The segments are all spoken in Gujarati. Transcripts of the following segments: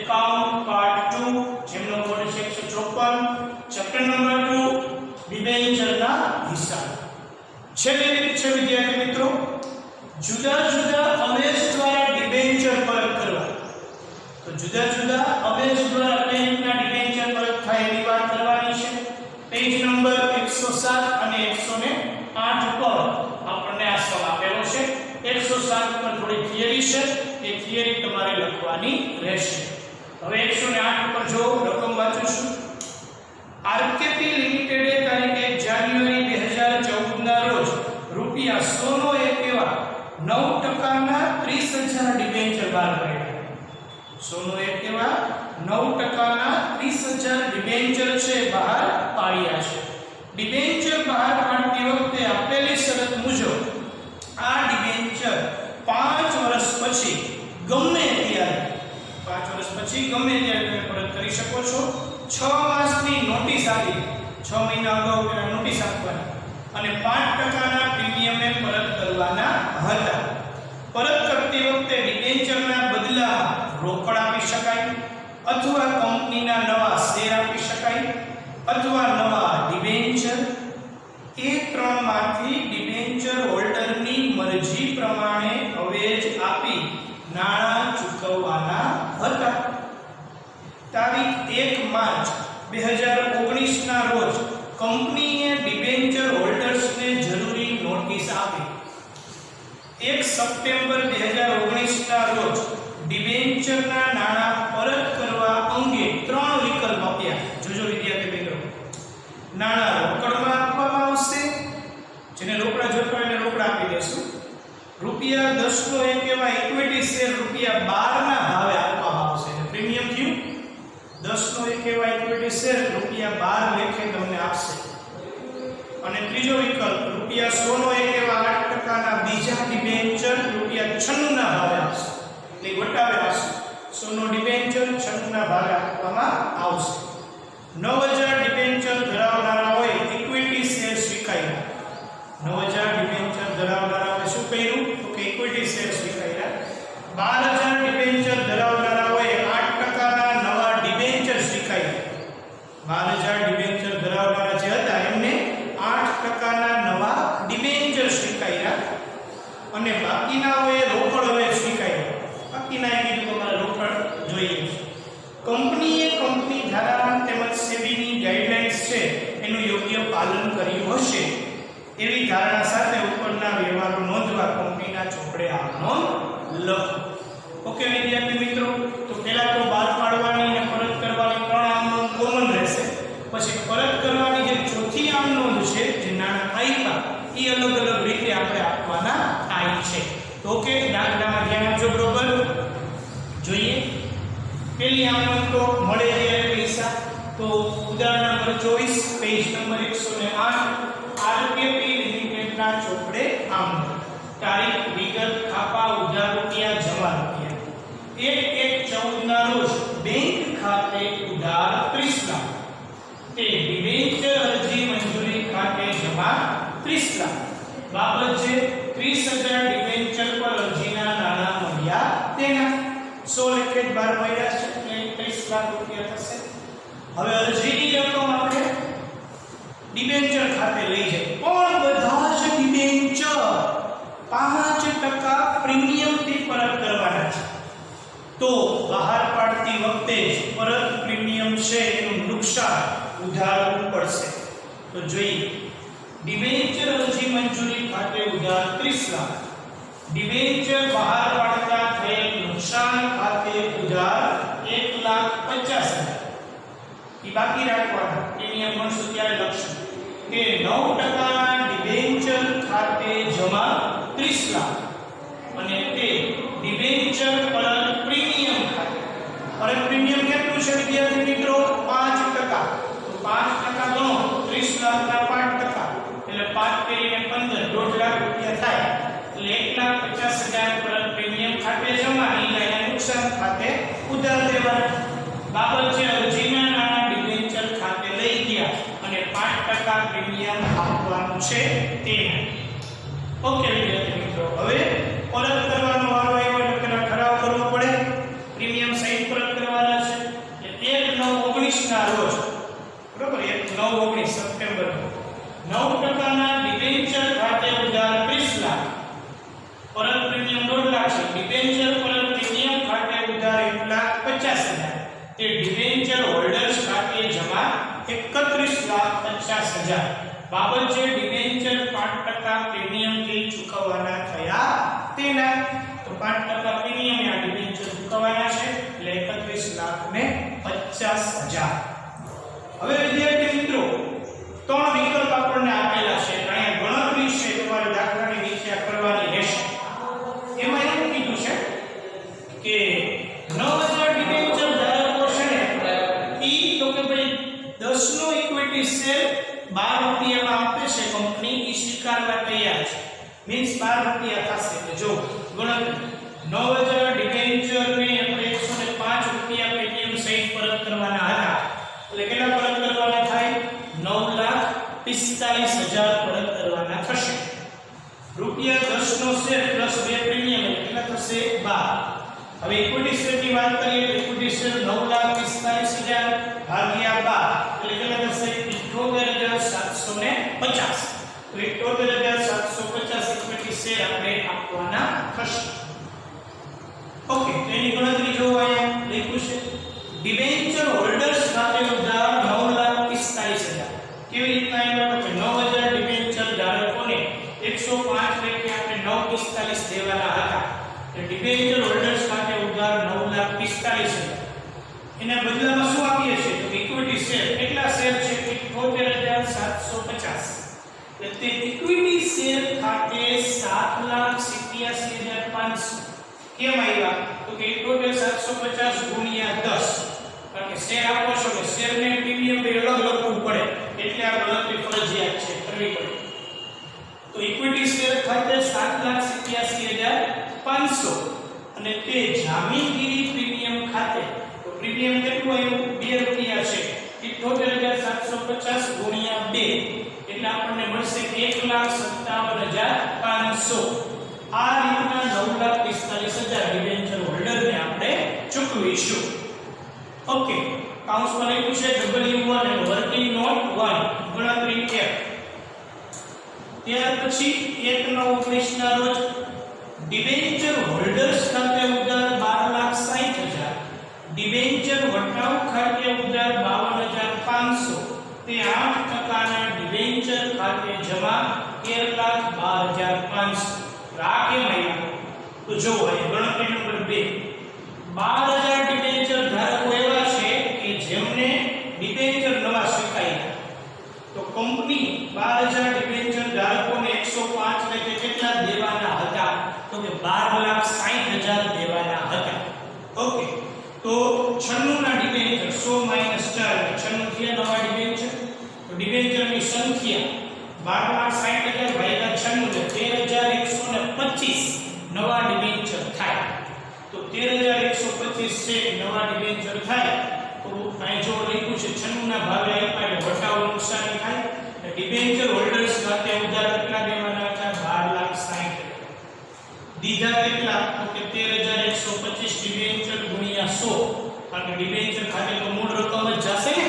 એકાઉન્ટ પાર્ટ 2 જેમનો કોડ છે 154 ચેપ્ટર નંબર 2 ડિબેન્ચરના હિસાબ. છેલ્લી રીત છે વિદ્યાર્થી મિત્રો, જુદા જુદા અવેજ દ્વારા ડિબેન્ચર પરત કરવા. તો જુદા જુદા અવેજ દ્વારા કઈ રીતના ડિબેન્ચર પરત થાય એની વાત કરવાની છે. પેજ નંબર 107 અને 108 પર આપણને આ સવાલ આપેલો છે. 107 પર થોડી થિયરી છે, એ થિયરી તમારે લખવાની રહેશે. હવે 108 પર જો રકમ વાંચું છું. આરકેપી લિમિટેડે તારીખ 1 જાન્યુઆરી 2014 ના રોજ રૂપિયા 100 નો એક એવા 9% ના 30,000 ડિબેન્ચર બહાર પાડ્યા. 100 નો એક એવા 9% ના 30,000 ડિબેન્ચર છે બહાર પાડ્યા છે. ડિબેન્ચર બહાર પાડતી વખતે આપેલી શરત મુજબ આ ડિબેન્ચર 5 વર્ષ પછી ગમે ત્યારે 5 વર્ષ પછી ગમે ત્યારે તમે પરત કરી શકો છો. 6 માસની નોટિસ આપી, 6 મહિના અગાઉ પેલા નોટિસ આપવાની અને 5% ના પ્રીમિયમે પરત કરવાના હતા. પરત કરતી વખતે ડિબેન્ચરના બદલામાં રોકડ આપી શકાય અથવા કંપનીના નવા શેર આપી શકાય અથવા નવા ડિબેન્ચર. એ ત્રણમાંથી ડિબેન્ચર હોલ્ડરની મરજી પ્રમાણે અવેજ આપી નાણાં ચૂકવવાના હતા. તારીખ 1 માર્ચ 2019 ના રોજ કંપનીએ ડિબેન્ચર હોલ્ડર્સને જરૂરી નોટિસ આપી. 1 સપ્ટેમ્બર 2019 ના રોજ ડિબેન્ચરના નાણાં પરત કરવા અંગે 3 વિકલ્પ આપ્યા. જોજો વિદ્યાર્થી મિત્રો, નાણાં રોકડમાં આપવામાં આવશે, જેને રોકડા જોઈતા હોય એને રોકડા આપી દેશું. રૂપિયા 10 નો એક એવા ઇક્વિટી શેર રૂપિયા 12 ના ભાવે આપવામાં આવશે. પ્રીમિયમ થયું 10 નો એક એવા ઇક્વિટી શેર રૂપિયા 12 લેખે તમને આપશે. અને ત્રીજો વિકલ્પ રૂપિયા 100 નો એક એવા 8% ના બીજા ડિબેન્ચર રૂપિયા 96 ના ભાવે આપશે. એટલે વટાવે આવશે. 100 નો ડિબેન્ચર 96 ના ભાવે આપવામાં આવશે. 9000 ડિબેન્ચર ધરાવનારા હોય ઇક્વિટી શેર સ્વીકાર્યા. 9000 ડિબેન્ચર ધરાવનારા હોય શું કર્યું તો કે ઇક્વિટી શેર સ્વીકાર્યા. 12000 ડિબેન્ચર ધરાવનારા હોય 8% ના નવા ડિબેન્ચર સ્વીકાર્યા. 12000 ડિબેન્ચર ધરાવનારા જે હતા એમને 8% ના નવા ડિબેન્ચર સ્વીકાર્યા. અને બાકીના હોય રોકડ હવે સ્વીકાર્યા. બાકીના એ કીધું તમારે રોકડ જોઈએ. કંપનીએ કંપની ધારા તેમજ સેબીની ગાઈડલાઇન્સ છે એનું યોગ્ય પાલન કર્યું હશે એવી ધારણા સાથે ઉપરના વ્યવહારો નોંધવા કંપનીના ચોપડે આ નોંધ લખો. ઓકે વિદ્યાર્થી મિત્રો, તો પહેલા તો બહાર પાડવાની અને પરત કરવાની 3 આમ નોંધ કોમન રહેશે. પછી પરત કરવાની જે ચોથી આમ નોંધ છે, જે નાણાં આપ્યા એ અલગ અલગ રીતે આપણે આપવાના થાય છે. તો ઓકે, દાખલામાં ધ્યાન આપજો બરોબર. જોઈએ પેલી આમ નોંધ તો મળે જ્યારે પૈસા. તો ઉદાહરણ નંબર 24 પેજ નંબર 108 આરકેપી લિમિટેડના ચોપડે આમ તારીખ વિગત ખાપા ઉધાર રૂપિયા જમા રૂપિયા 1/1/14 ના રોજ બેંક ખાતે ઉધાર 30 લાખ. તે ડિબેન્ચર અરજી મંજૂરી ખાતે જમા 30 લાખ. બાબત છે 30,000 ડિબેન્ચર પર અરજીના નાણાં મળ્યા તેના 100 લેખે 12 મળ્યા છે એટલે 30 લાખ રૂપિયા થશે. હવે અરજીની રકમ આપણે ડિબેન્ચર ખાતે લઈ જાય, પણ બધા જ ડિબેન્ચર 5% પ્રીમિયમથી પરત કરવાના છે. તો બહાર પાડતી વખતે જ પરત પ્રીમિયમ છે એનું નુકસાન ઉધારવું પડશે. તો જોઈએ ડિબેન્ચર અરજી મંજૂરી ખાતે ઉધાર 30 લાખ. ડિબેન્ચર બહાર પાડતા થયેલ નુકસાન ખાતે ઉધાર 1,50,000. એ બાકી રાખવાના. એની આ મળશું ત્યારે લખશું કે 9% ડિબેન્ચર ખાતે જમા 30 લાખ અને તે ડિબેન્ચર પરત પ્રીમિયમ ખાતે. પરત પ્રીમિયમ કેટલું છે વિદ્યાર્થી મિત્રો? 5%. તો 5% ગણો 30 લાખના 5% એટલે 5 કરીને 15 1.5 લાખ રૂપિયા થાય. એટલે 1,50,000 પરત પ્રીમિયમ ખાતે જમા અને નુકસાન ખાતે ઉધાર દેવાના. બાબત છે અરજીના નાણાં ડિબેન્ચર ખાતે લઈ ગયા અને 5% પ્રીમિયમ આપવાનું છે તે. ઓકે વિદ્યાર્થી મિત્રો, હવે પરત કરવાનો વારો આવ્યો એટલે ઠરાવ કરવો પડે. પ્રીમિયમ સહિત પરત કરવાના 19 ના રોજ, બરોબર, 9-19 સપ્ટેમ્બર 9% ડિબેન્ચર ખાતે ઉધાર 30 લાખ, પરત પ્રીમિયમ 1.5 લાખ છે. ડિબેન્ચર પરત પ્રીમિયમ ખાતે ઉધાર 1,50,000, તે ડિબેન્ચર હોલ્ડર્સ ખાતે જમા 31,50,000. બાબત છે ડિબેન્ચર 5% પ્રીમિયમ થી ચૂકવવાના થયા તેના. તો 5% પ્રીમિયમ આ ડિબેન્ચર ચૂકવવાના છે એટલે 31,50,000. હવે વિદ્યાર્થી મિત્રો ત્રણ વિકલ્પ આપણને આપેલા છે. અહીંયા ગણતરી છે તમારે દાખલાની વ્યાખ્યા કરવાની રહેશે. એમાં એવું કીધું છે કે 9,000 ડિબેન્ચર ધારકો છે ને ઈ તો કે ભાઈ 10 નો ઇક્વિટી શેર 12 રૂપિયામાં આપે છે કંપની, ઈ સ્વીકારવા તૈયાર છે. મીન્સ 12 રૂપિયા થશે. તો જો ગણતરી 9,000 ડિબેન્ચર ને આપણે 105 રૂપિયા પ્રીમિયમ સહિત પરત કરવાના હતા. એટલે કેટલા પરત કરવાના થાય? 9,45,000 પરત કરવાના થશે. રૂપિયા 10 નો શેર પ્લસ 2 પ્રીમિયમ કેટલા થશે? 12. હવે ઇક્વિટી શેર ની વાત કરીએ તો ઇક્વિટી શેર 9,45,000 ભાગ્યા 12 એટલે કેટલા થશે? 78,750. તો 78,750 ઇક્વિટી શેર આપણે આપવાના થશે. ઓકે, તેની ગણતરી જો અહીંયા લખ્યું છે ડિબેન્ચર હોલ્ડર્સ ખાતે ઉધાર 9,45,000. કેવી રીતના આવ્યા? તો 9,000 ડિબેન્ચર ધારકોને 105 લેખે આપણે 9,45 દેવાના હતા. તો ડિબેન્ચર હોલ્ડર્સ ખાતે ઉધાર 9,45,000. એના બદલામાં શું આપીએ છીએ? તો ઇક્વિટી શેર. કેટલા શેર છે? 78,750. એટલે તે ઇક્વિટી શેર ખાતે 7,87,500 કેમ આવ્યા? તો કે 78,750 ગુણ્યા 10. કારણ કે શેર આપો છો કે શેરને પ્રીમિયમ બે અલગ લખવું પડે એટલે આ ગણતરી ફરજિયાત છે, કરવી પડે. તો ઇક્વિટી શેર ખાતે 7,87,500 અને તે જામીનગીરી પ્રીમિયમ ખાતે તો પ્રીમિયમ કેટલું આવ્યું? 2 રૂપિયા છે. 78,750 ગુણ્યા 2 એટલે આપણને મળશે 1,57,500. આ રીતના 9,45,000 ડિબેન્ચર હોલ્ડરને આપણે ચૂકવીશું. ઓકે, કાઉન્સમાં લખ્યું છે W1 અને વર્કિંગ નોટ 1 ગણતરી 1. ત્યાર પછી 1/9/19 ના રોજ ડિબેન્ચર હોલ્ડર્સ ખાતે ઉધાર 12,60,000, ડિબેન્ચર વટાવ ખાતે ઉધાર 52,500, તે 8% ના ડિબેન્ચર ખાતે જમા 13,12,500. આ કેમ આવ્યા? તો જો ગણતરી નંબર 2 12,000 ડિબેન્ચર ધારકો એવા છે કે જેમને ડિબેન્ચર નવા સ્વીકાર્યા. તો કંપની 12,000 ડિબેન્ચર ધારકોને 105 લેખે કેટલા દેવાના હતા? તો કે 12,60,000 દેવાના હતા. ઓકે, તો 96 ના ડિબેન્ચર 100 - 4 96 થયા નવા ડિબેન્ચર. તો ડિબેન્ચરની સંખ્યા 12,60,000 ભાગ્યા 96 13,125 નવા ડિબેન્ચર થાય. તો 13,125 છે નવા ડિબેન્ચર થાય. તો અહીં જો લખ્યું છે 96 ના ભાગે આપ્યા એટલે વટાવ નુકસાની થાય. ડિબેન્ચર હોલ્ડર્સ ખાતે ઉધાર કેટલા દેવાના હતા? 12,60,000. દીધા કેટલા? તો કે 13,125 ડિબેન્ચર ગુણ્યા 100. કારણ કે ડિબેન્ચર ખાતે તો મૂળ રકમ જ જશે ને,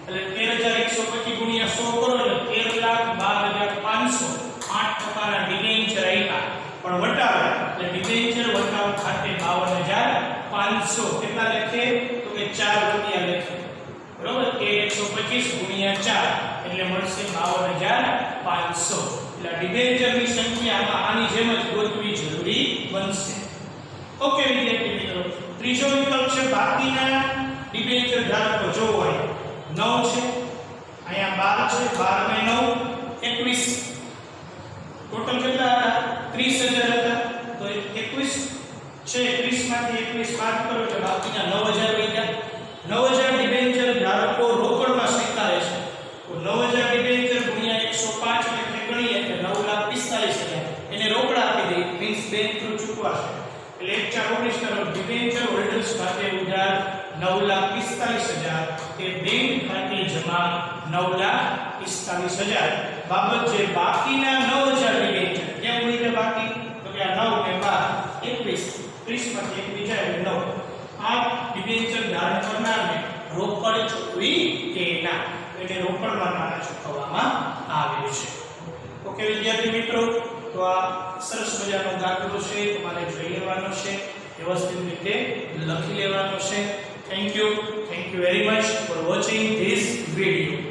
એટલે 13,125 ગુણ્યા 100 કરો એટલે 13,12,500. 8% ના ડિબેન્ચર આપ્યા પણ વટાવ એટલે ડિબેન્ચર વટાવ ખાતે 52,500 કેટલા લખે? તો કે 4 રૂપિયા લખે. બરોબર, 125 ગુણ્યા 4 એટલે મળશે 52,500. એટલે ડિબેન્ચરની સંખ્યા આની જેમ જ ગોતવી જરૂરી બનશે. ઓકે વિદ્યાર્થી મિત્રો, ત્રીજો વિકલ્પ છે બાકીના ડિબેન્ચર ધારકો. જો હોય 9 છે, અહીંયા 12 છે, 12 × 9 21. ટોટલ કેટલા હતા? 30,000 હતા. તો 21 છે, 21 માંથી 21 બાદ કરો એટલે બાકીના 9,000 વધ્યા. 9,000 ડિબેન્ચર ધારકો રોકડમાં સ્વીકારે છે. તો 9,000 ડિબેન્ચર ગુણ્યા 105 એટલે ગણીએ એટલે 9,45,000 એને રોકડા આપી દે, મીન્સ બેંક થ્રુ ચૂકવાશે. એટલે 1/4/19 તરફ ડિબેન્ચર હોલ્ડર્સ ખાતે ઉધાર 9,45,000, તે બેંક ખાતે જમા 9,45,000. બાબત જે બાકીના 9,000 ડિબેન્ચર કેમ ઉડીને બાકી? તો કે આ 9 ને 12 21 30 માંથી 1 બીજા એટલે 9. આ ડિબેન્ચર ધારણ કરનારને રોકડ વડે ચૂકવી કે ના, એટલે રોકડમાં નાણાં ચૂકવવામાં આવે છે. ઓકે વિદ્યાર્થી મિત્રો, તો આ સરસ મજાનો દાખલો છે, તમારે જોઈ લેવાનો છે, વ્યવસ્થિત રીતે લખી લેવાનો છે. Thank you very much for watching this video.